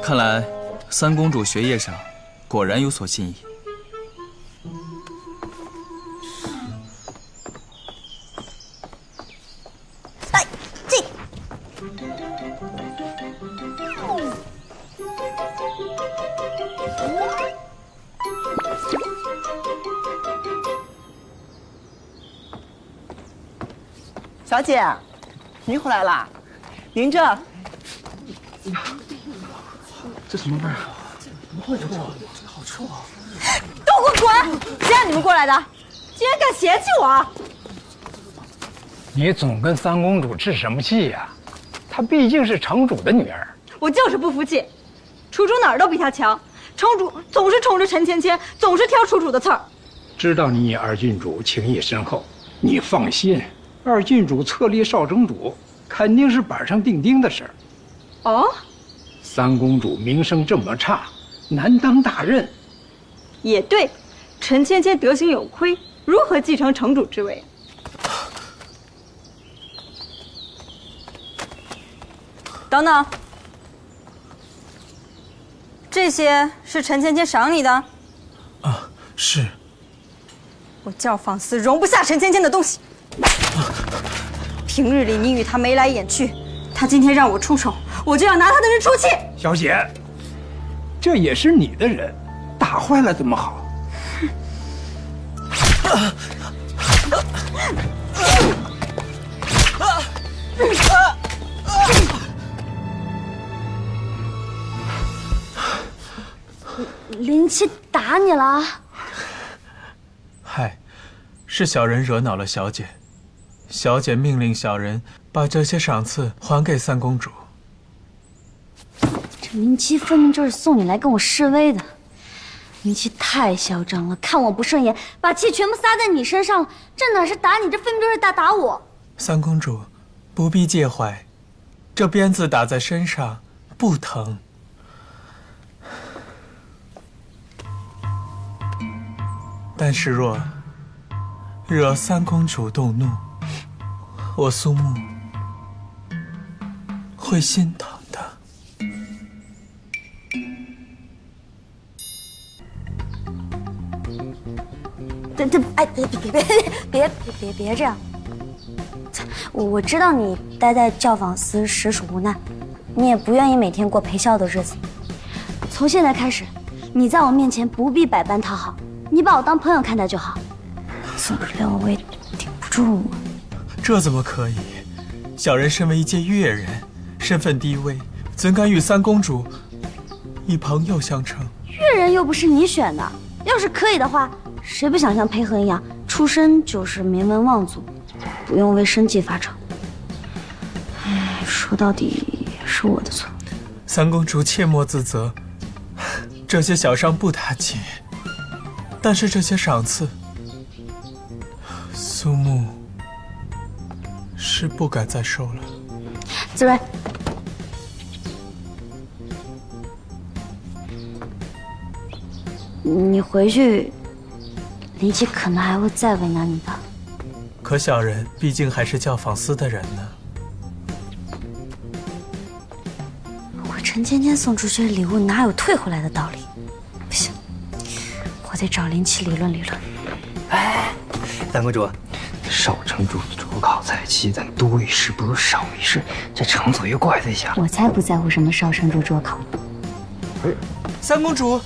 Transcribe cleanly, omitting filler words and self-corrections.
看来三公主学业上果然有所进益。来，进。小姐，您回来啦？您这什么味儿啊？都给我滚！谁让你们过来的？竟然敢嫌弃我！你总跟三公主置什么气呀？她毕竟是城主的女儿。我就是不服气，楚楚哪儿都比她强，城主总是宠着陈芊芊，总是挑楚楚的刺儿。知道你二郡主情谊深厚，你放心，二郡主册立少城主，肯定是板上钉钉的事儿。哦，三公主名声这么差，难当大任。也对，陈芊芊德行有亏，如何继承城主之位？等等，这些是陈芊芊赏你的？啊，是。我教坊司容不下陈芊芊的东西。平日里你与她眉来眼去，她今天让我出手，我就要拿她的人出气。小姐，这也是你的人，打坏了怎么好？林七打你了？嗨，是小人惹恼了小姐，小姐命令小人把这些赏赐还给三公主。这林七分明就是送你来跟我示威的。林七太嚣张了，看我不顺眼，把气全部撒在你身上了。这哪是打你，这分明就是打我。三公主，不必介怀，这鞭子打在身上不疼。但是若惹三公主动怒，我苏木会心疼的。哎，别这样！我知道你待在教坊司实属无奈，你也不愿意每天过陪笑的日子。从现在开始，你在我面前不必百般讨好，你把我当朋友看待就好。总之连我也顶不住我。这怎么可以？小人身为一介越人，身份低微，怎敢与三公主以朋友相称？越人又不是你选的，要是可以的话，谁不想像裴恒一样，出身就是名门望族，不用为生计发愁。哎，说到底也是我的错。三公主切莫自责，这些小伤不打紧，但是这些赏赐，苏木是不敢再收了。紫薇，你回去，林七可能还会再为难你的。可小人毕竟还是教坊司的人呢。我陈芊芊送出去的礼物哪有退回来的道理？不行，我得找林七理论理论。哎，三公主，少城主主考在即，咱多一事不如少一事，这程左右怪在下。我才不在乎什么少城主捉考。三公主，